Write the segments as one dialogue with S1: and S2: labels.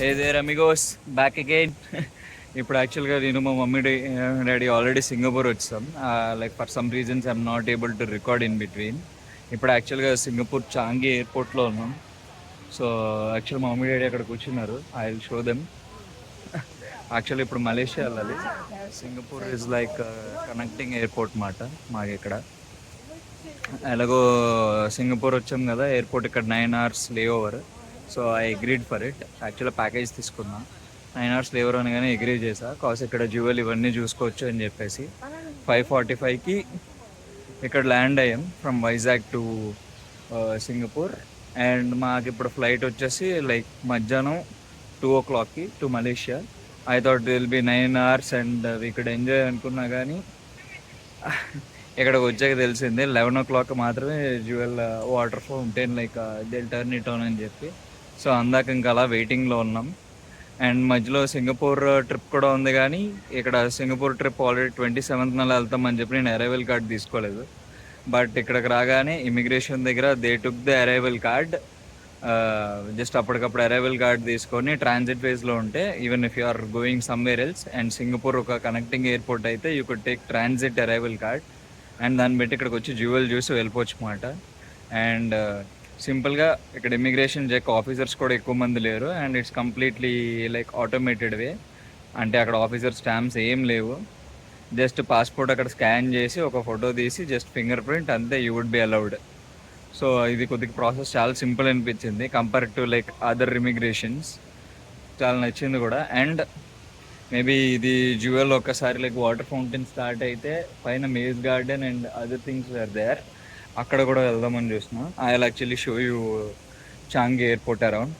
S1: ఏదే Amigos back again. ఇప్పుడు యాక్చువల్గా నేను మా మమ్మీ డాడీ ఆల్రెడీ సింగపూర్ వచ్చాం. Like for some reasons I'm not able to record in between. ఇప్పుడు యాక్చువల్గా సింగపూర్ చాంగి ఎయిర్పోర్ట్లో ఉన్నాం. సో యాక్చువల్ మా మమ్మీ డాడీ అక్కడ కూర్చున్నారు. I will show them. Actually ఇప్పుడు మలేషియా వెళ్ళాలి. Singapore is like connecting airport మాట మాకు ఇక్కడ. ఎలాగో సింగపూర్ వచ్చాం కదా, ఎయిర్పోర్ట్ ఇక్కడ 9 hours లే over. So I agreed for it. యాక్చువల్గా ప్యాకేజ్ తీసుకున్నా, 9 hours లే ఓవర్ అనగానే అగ్రీ చేసా. కాస్ ఇక్కడ జ్యువెల్ ఇవన్నీ చూసుకోవచ్చు అని చెప్పేసి 5:45కి ఇక్కడ ల్యాండ్ అయ్యాం from Vizag to Singapore. And మాకు ఇప్పుడు ఫ్లైట్ వచ్చేసి లైక్ మధ్యాహ్నం 2 o'clockకి to Malaysia. I thought will be 9 hours and ఇక్కడ ఎంజాయ్ అనుకున్నా, కానీ ఇక్కడికి వచ్చాక తెలిసింది 11 o'clock మాత్రమే jewel water fountain like they'll turn it on అని చెప్పి. సో అందాక ఇంకా అలా వెయిటింగ్లో ఉన్నాం. అండ్ మధ్యలో సింగపూర్ ట్రిప్ కూడా ఉంది, కానీ ఇక్కడ సింగపూర్ ట్రిప్ ఆల్రెడీ 27th వెళ్తామని చెప్పి నేను అరైవల్ కార్డ్ తీసుకోలేదు. బట్ ఇక్కడికి రాగానే ఇమిగ్రేషన్ దగ్గర they took the arrival card. Just అప్పటికప్పుడు అరైవల్ కార్డ్ తీసుకొని ట్రాన్సిట్ ఫేజ్లో ఉంటే, even if you are going somewhere else and Singapore ఒక కనెక్టింగ్ ఎయిర్పోర్ట్ అయితే you could take transit arrival card and దాన్ని బట్టి ఇక్కడికి వచ్చి జ్యువెల్ చూసి వెళ్ళిపోవచ్చు అన్నమాట. అండ్ సింపుల్గా ఇక్కడ ఇమిగ్రేషన్ చెక్ ఆఫీసర్స్ కూడా ఎక్కువ మంది లేరు. And it's completely like automated way. అంటే అక్కడ ఆఫీసర్ స్టాంప్స్ ఏం లేవు. జస్ట్ పాస్పోర్ట్ అక్కడ స్కాన్ చేసి ఒక ఫోటో తీసి జస్ట్ ఫింగర్ ప్రింట్ అంతే, you would be allowed. So ఇది కొద్దిగా ప్రాసెస్ చాలా సింపుల్ అనిపించింది compare to like other immigrations. చాలా నచ్చింది కూడా. అండ్ మేబీ ఇది జ్యువెల్ ఒక్కసారి లైక్ వాటర్ ఫౌంటైన్ స్టార్ట్ అయితే పైన maze garden and other things are there. అక్కడ కూడా వెళ్దామని చూస్తున్నా. I will actually show you Changi airport around.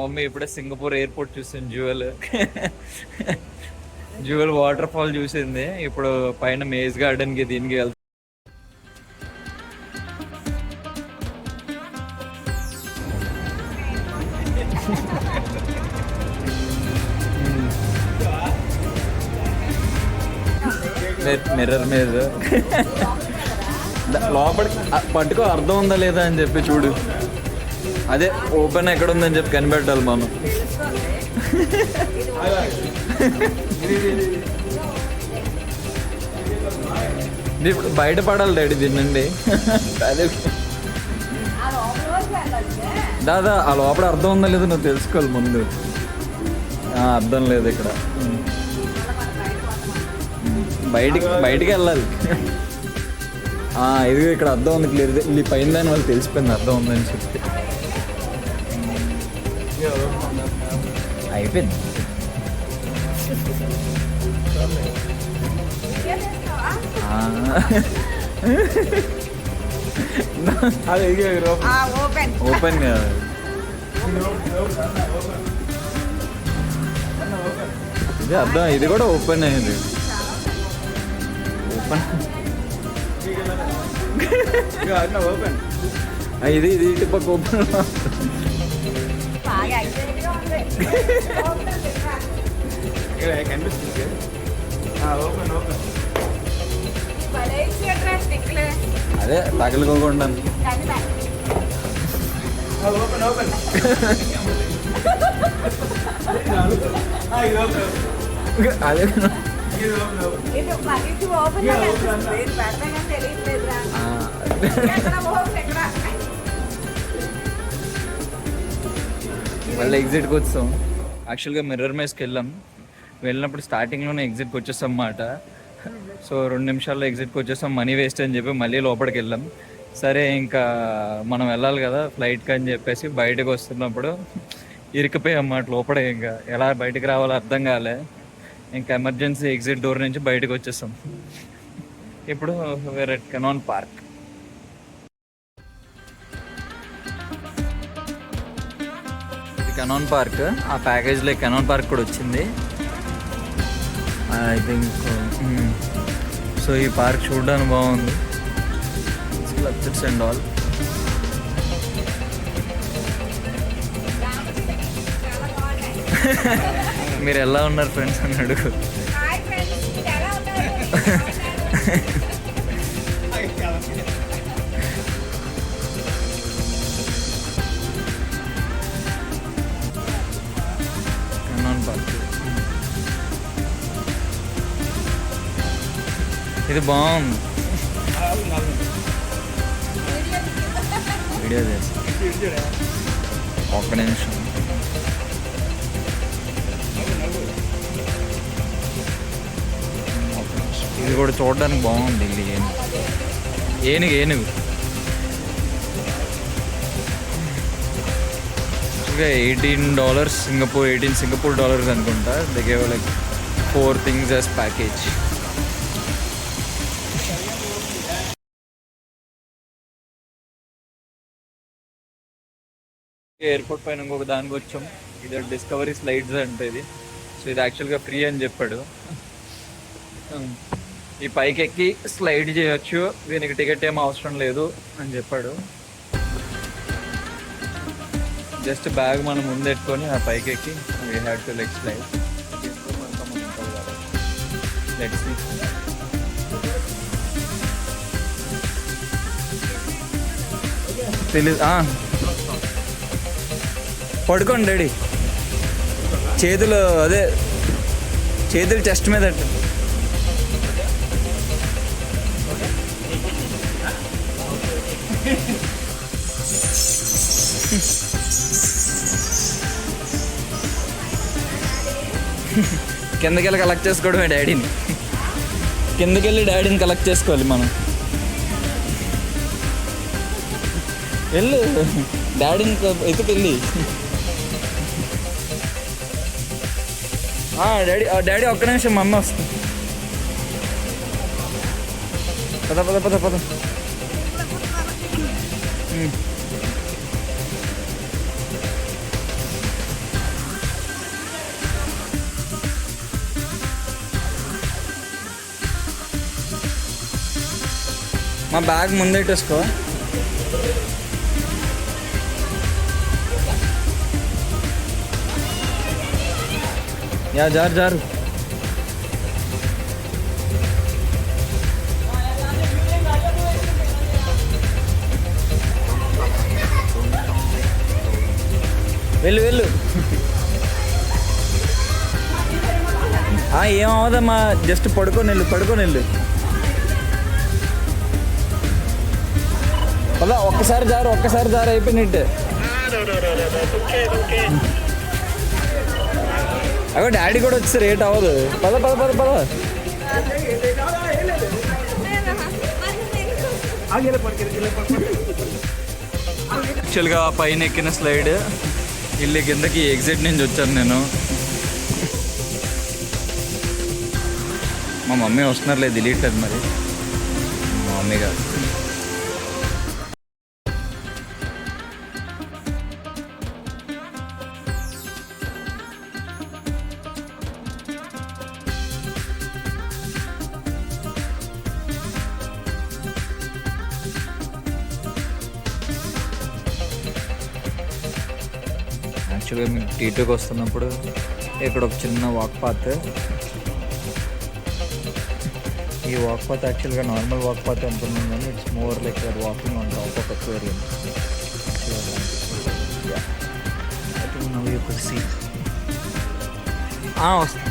S1: Mummy ఇప్పుడే సింగపూర్ ఎయిర్పోర్ట్ చూసింది, జ్యువెల్ వాటర్ ఫాల్ చూసింది. ఇప్పుడు పైన మేజ్ గార్డెన్కి దీనికి వెళ్తాం. మిర్రర్ మీద లోపలికి పట్టుకో, అర్థం ఉందా లేదా అని చెప్పి చూడు. అదే ఓపెన్ ఎక్కడ ఉందని చెప్పి కనిపెట్టాలి మనం. ఇప్పుడు బయట పడాలి డాడీ దీన్నండి. అదే దాదా ఆ లోపల అర్థం ఉందా లేదా నువ్వు తెలుసుకోవాలి ముందు. అర్థం లేదు ఇక్కడ. బయటికి వెళ్ళాలి. ఇది ఇక్కడ అర్థం ఉంది క్లియర్. ఇది పైన దాని వాళ్ళు తెలిసిపోయింది అర్థం ఉందని చెప్తే. అయిపోయింది. ఓపెన్ కాదు, ఇది అర్థం. ఇది కూడా ఓపెన్ అయింది. ఓపెన్ ఇది ఇటు పక్క ఓపెన్. అదే తగలుకోకుండా అదే మళ్ళీ ఎగ్జిట్కి వచ్చాం. యాక్చువల్గా మిర్రర్ మేస్కి వెళ్ళాం. వెళ్ళినప్పుడు స్టార్టింగ్లోనే ఎగ్జిట్కి వచ్చేస్తాం అన్నమాట. సో 2 నిమిషాల్లో ఎగ్జిట్కి వచ్చేస్తాం, మనీ వేస్ట్ అని చెప్పి మళ్ళీ లోపలికి వెళ్ళాం. సరే ఇంకా మనం వెళ్ళాలి కదా ఫ్లైట్కి అని చెప్పేసి బయటకు వస్తున్నప్పుడు ఇరికిపోయాం అన్నమాట లోపల. ఇంకా ఎలా బయటకు రావాలో అర్థం కాలే. ఇంకా ఎమర్జెన్సీ ఎగ్జిట్ డోర్ నుంచి బయటకు వచ్చేసాం. ఇప్పుడు వేరే కెనాన్ పార్క్. ఇది కెనాన్ పార్క్. ఆ ప్యాకేజ్లో కెనాన్ పార్క్ కూడా వచ్చింది ఐ థింక్. సో ఈ పార్క్ చూడడానికి బాగుంది, స్కల్ప్చర్స్ అండ్ ఆల్. మీరు ఎలా ఉన్నారు ఫ్రెండ్స్ అని అడుగు. కెనాన్ పార్క్ ఇది బాగుంది. వీడియో చేస్తా ఒక్క నిమిషం. ఇది కూడా చూడడానికి బాగుంది. ఇది ఏనుగు ఏనుగు $18 సింగపూర్ డాలర్స్ అనుకుంటా. They gave like 4 things as package. Airport పైన ఇంకొక దానికి వచ్చాం. ఇది డిస్కవరీ స్లైడ్స్ అంటే ఇది. సో ఇది యాక్చువల్గా ఫ్రీ అని చెప్పాడు. ఈ పైకి ఎక్కి స్లైడ్ చేయొచ్చు, దీనికి టికెట్ ఏమీ అవసరం లేదు అని చెప్పాడు. జస్ట్ బ్యాగ్ మనం ముందు పెట్టుకొని ఆ పైకి ఎక్కి we have to like slide. Let's see. తెలీదు. పడుకోండి డాడీ, చేతులు అదే చేతులు చెస్ట్ మీద అట్టు. కిందకెళ్ళి కలెక్ట్ చేసుకోవడమే డాడీని. కిందకెళ్ళి డాడీని కలెక్ట్ చేసుకోవాలి మనం. వెళ్ళు డాడీని ఎత్తుకెళ్ళి. డాడీ ఒక్క నిమిషం, మమ్మీ వస్తుంది. పద పద పద పద. మా బ్యాగ్ ముందెట్టేసుకో. యా జారు జారు. వెళ్ళు వెళ్ళు. ఏమవదమ్మా, జస్ట్ పడుకొని వెళ్ళు. పద ఒక్కసారి జారు అయిపోయినట్టు. అగో డాడీ కూడా వచ్చి రేట్ అవ్వదు. పద పద పద పద. యాక్చువల్గా పైన ఎక్కిన స్లైడ్ ఇల్లు కిందకి ఎగ్జిట్ నుంచి వచ్చాను నేను. మా మమ్మీ వస్తున్నారులే, తెలియట్లేదు మరి. మా మమ్మీ కాదు. యాక్చువల్గా మేము టీటోకి వస్తున్నప్పుడు ఇక్కడ ఒక చిన్న వాక్ పాత్. ఈ వాక్ పాత్ యాక్చువల్గా నార్మల్ వాక్ పాత్ అనుకున్నాం, కానీ it's more like you're walking on top of aquarium. I think now you could see. వస్తుంది.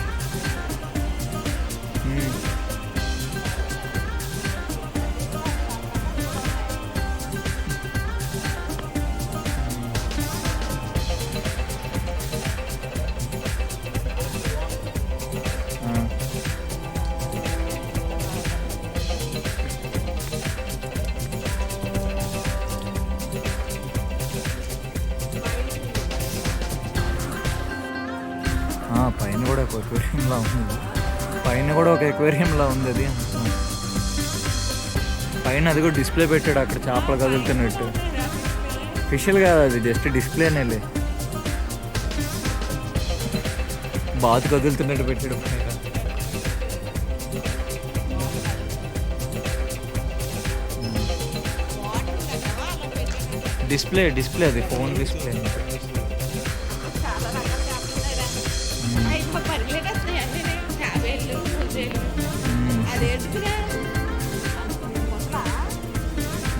S1: ఎక్వేరియంలా ఉంది. పైన కూడా ఒక ఎక్వేరియంలా ఉంది అది. పైన అది కూడా డిస్ప్లే పెట్టాడు అక్కడ చేపలు కదులుతున్నట్టు. ఫిషియల్ కాదు అది, జస్ట్ డిస్ప్లేనేలే. బాతు కదులుతున్నట్టు పెట్టాడు పైన. డిస్ప్లే అది ఫోన్ డిస్ప్లే.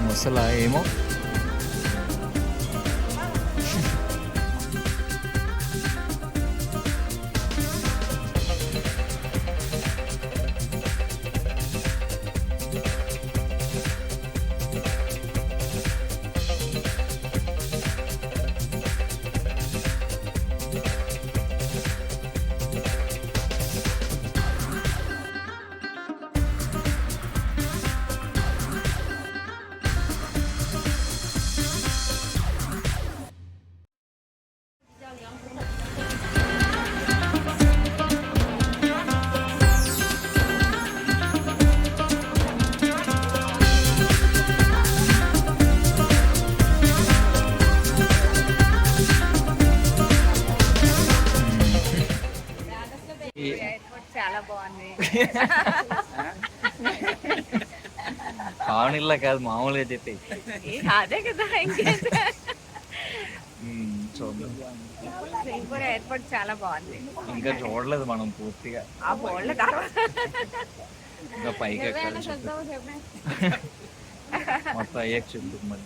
S1: ముసలా ఏమో.
S2: చాలా బాగుంది.
S1: కావనిల్లా కాదు, మామూలుగా చెప్పి
S2: అదే కదా. సింగపూర్ ఎయిర్పోర్ట్ చాలా బాగుంది.
S1: ఇంకా చూడలేదు మనం పూర్తిగా.
S2: ఆ బోర్డుల తర్వాత
S1: ఇంకా పైకి ఎక్కాలి. మొత్తం అయ్యాక చెప్పు మరి.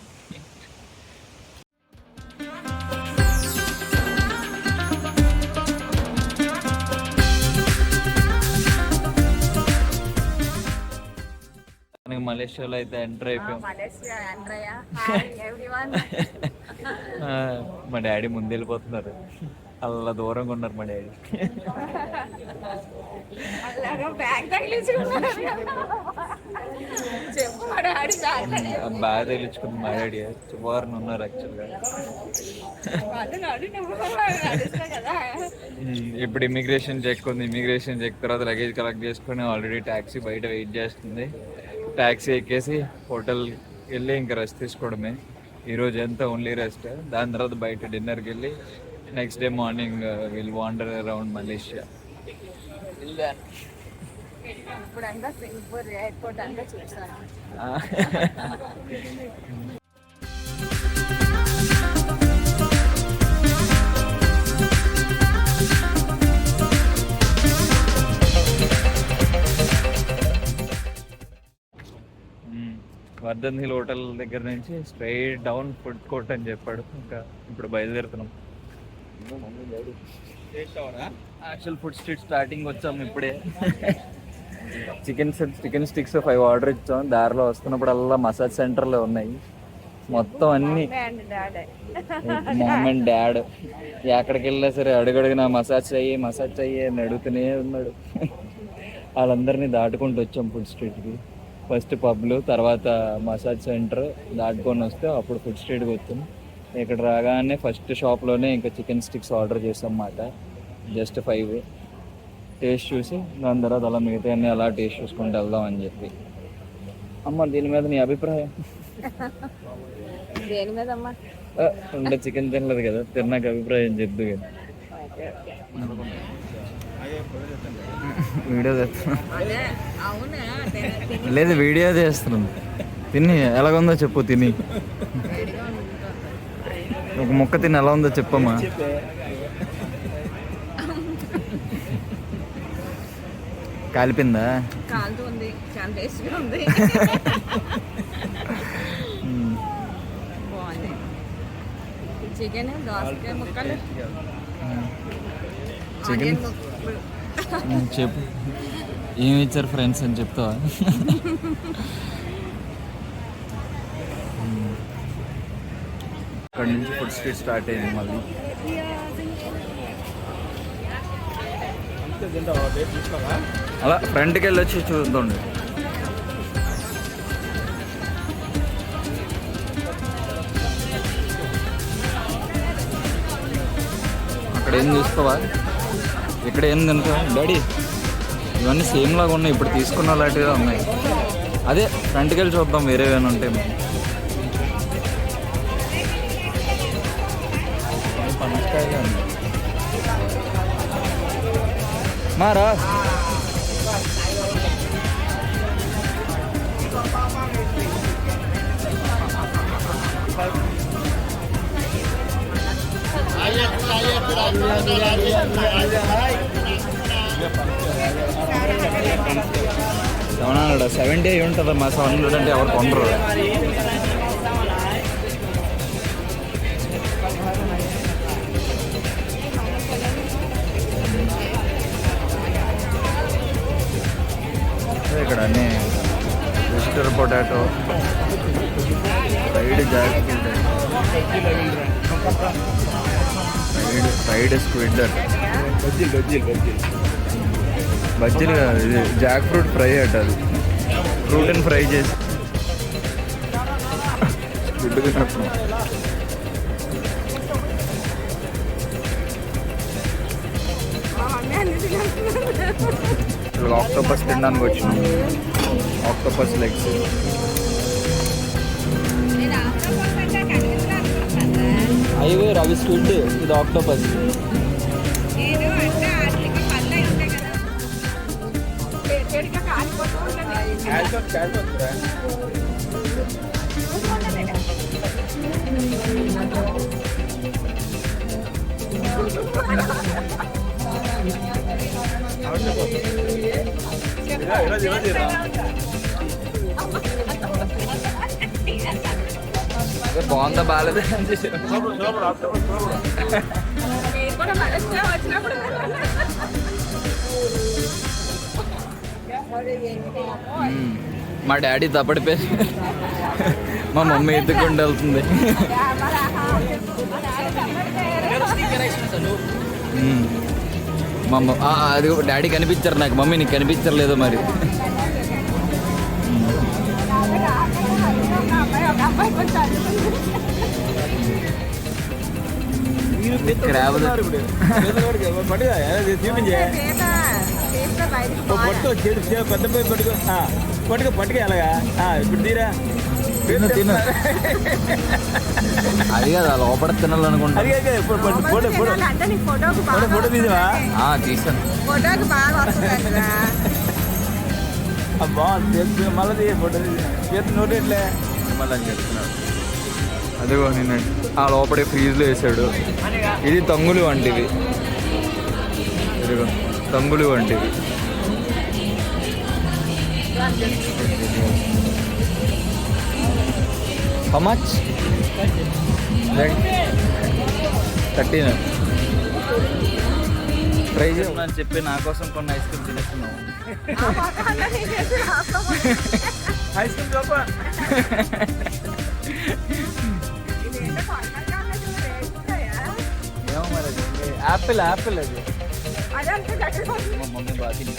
S1: మలేషియాలో అయితే ఎంటర్ అయిపోయాం. మా డాడీ ముందు వెళ్ళిపోతున్నారు. అలా దూరంగా ఉన్నారు మా డాడీ. బాగా తగిలించుకుంది మా డాడీ. వారిని ఉన్నారు యాక్చువల్గా. ఇప్పుడు ఇమిగ్రేషన్ చెక్ ఉంది. ఇమిగ్రేషన్ చెక్ తర్వాత లగేజ్ కలెక్ట్ చేసుకుని ఆల్రెడీ ట్యాక్సీ బయట వెయిట్ చేస్తుంది. ట్యాక్సీ ఎక్కేసి హోటల్ వెళ్ళి ఇంకా రెస్ట్ తీసుకోవడమే. ఈరోజు ఎంత ఓన్లీ రెస్ట్. దాని తర్వాత బయట డిన్నర్కి వెళ్ళి next day morning will wander around Malaysia. Vardhan hill hotel దగ్గర నుంచి స్ట్రైట్ డౌన్ ఫుడ్ కోర్ట్ అని చెప్పాడు. ఇంకా ఇప్పుడు బయలుదేరుతున్నాం. యాక్చువల్ ఫుడ్ స్ట్రీట్ స్టార్టింగ్ వచ్చాము ఇప్పుడే. చికెన్ స్టిక్స్ 5 ఆర్డర్ ఇచ్చాం. దారిలో వస్తున్నప్పుడల్లా మసాజ్ సెంటర్లో ఉన్నాయి మొత్తం అన్ని. మామ్ అండ్ డాడ్ ఎక్కడికి వెళ్ళినా సరే అడుగడుగునా మసాజ్ అయ్యి అని అడుగుతూనే ఉన్నాడు. వాళ్ళందరినీ దాటుకుంటూ వచ్చాం ఫుడ్ స్ట్రీట్కి. ఫస్ట్ పబ్లు, తర్వాత మసాజ్ సెంటర్ దాటుకొని వస్తే అప్పుడు ఫుడ్ స్ట్రీట్కి వచ్చాం. ఇక్కడ రాగానే ఫస్ట్ షాప్లోనే ఇంకా చికెన్ స్టిక్స్ ఆర్డర్ చేసాం అన్నమాట. జస్ట్ 5 టేస్ట్ చూసి దాని తర్వాత అలా మిగతా అన్నీ అలా టేస్ట్ చూసుకుంటూ వెళ్దాం అని చెప్పి. అమ్మ దీని మీద నీ అభిప్రాయం?
S2: దేని మీద అమ్మా?
S1: ఉండే చికెన్ తినలేదు కదా, తిన్నాక అభిప్రాయం చెప్దు కదా. వీడియో చేస్తున్నా లేదు, వీడియో చేస్తున్నాను. తిని ఎలాగుందో చెప్పు. తిని ఒక ముక్క తిని ఎలా ఉందో చెప్పమ్మా. కాలిపోయిందా?
S2: కాలుతుంది, చాలా టేస్ట్గా ఉంది. బాగుంది. చికెన్, దోసకాయ ముక్కలు,
S1: చికెన్ చెప్పు. ఏమి ఇచ్చారు ఫ్రెండ్స్ అని చెప్తావా? అక్కడ నుంచి ఫుడ్ స్ట్రీట్ స్టార్ట్ అయింది మళ్ళీ. అలా ఫ్రంట్కి వెళ్ళి వచ్చి చూద్దాండి. అక్కడ ఏం చూసుకోవా? ఇక్కడ ఏం తింటా డాడీ? ఇవన్నీ సేమ్ లాగా ఉన్నాయి, ఇప్పుడు తీసుకున్న లాంటివే ఉన్నాయి. అదే ఫ్రంట్కి వెళ్ళి చూద్దాం వేరే ఏమైనా ఉంటాయి. పనసకాయలే ఉన్నాయి. మారా $700 70 అయి ఉంటుందమ్మా. 700 అంటే ఎవరు కొనరు. ఇక్కడ అన్నీ వెజిటర్ potato, fried jack fried squid, బజ్జీలు కాదు, ఇది జాక్ ఫ్రూట్ ఫ్రై అట. అది ఫ్రూట్ని ఫ్రై చేసి స్క్విడ్ తిన్నప్పుడు. ఆక్టోపస్ తినడానికి వచ్చినాం. Octopus legs. అవి రవి స్క్విడ్, ఇది ఆక్టోపస్. బాగుందా బాగాలేదా అని మా డాడీ తప్పడిపోయి మా మమ్మీ ఎత్తుకుంటూ వెళ్తుంది. మా అది డాడీ కనిపించారు నాకు, మమ్మీ నీకు కనిపించలేదు మరి.
S3: పట్టుకు ఎలాగా ఇప్పుడు తీరా
S1: తిను. అది కదా లోపల తినాలనుకుంటా.
S3: ఫోటో తీసావా?
S1: తీసాను.
S3: బాగుంది. మళ్ళీ ఫోటో తీసి నోట్ ఎట్లే
S1: మళ్ళీ అని చెప్తున్నాడు. అదిగో నిన్న ఆ లోపడే ఫ్రీజ్లో వేసాడు. ఇది తంగులు వంటివి, ఇదిగో తంగులు వంటివి. How much? 13. ట్రై చేయమని చెప్పి నా కోసం కొన్ని ఐస్ క్రీమ్ తినేస్తున్నావు.
S3: ఐస్ క్రీమ్ లోప
S1: ఏమో మరి యాపిల్ యాపిల్ అది. మా మమ్మీ బాగా తిని.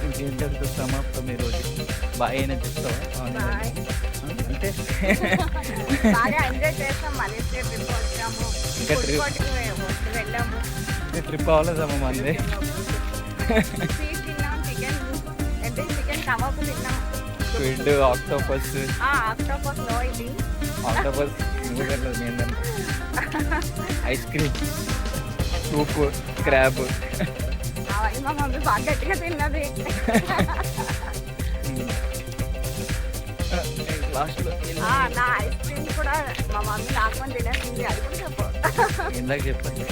S1: ఇంకేంటంటే సమాప్తం ఈరోజు. బాగా అయినా చెప్తావా? అంటే ఇంకా ట్రిప్ అవ్వలేదమ్మా మంది. Squid, octopus ice cream, soup, crab.
S2: మా మమ్మీ బాగా గట్టిగా తిన్నది. నా ఐస్ క్రీమ్ కూడా మా మమ్మీ నాకు తినేసింది. అది కూడా చెప్పు.
S1: ఇందాక చెప్పండి.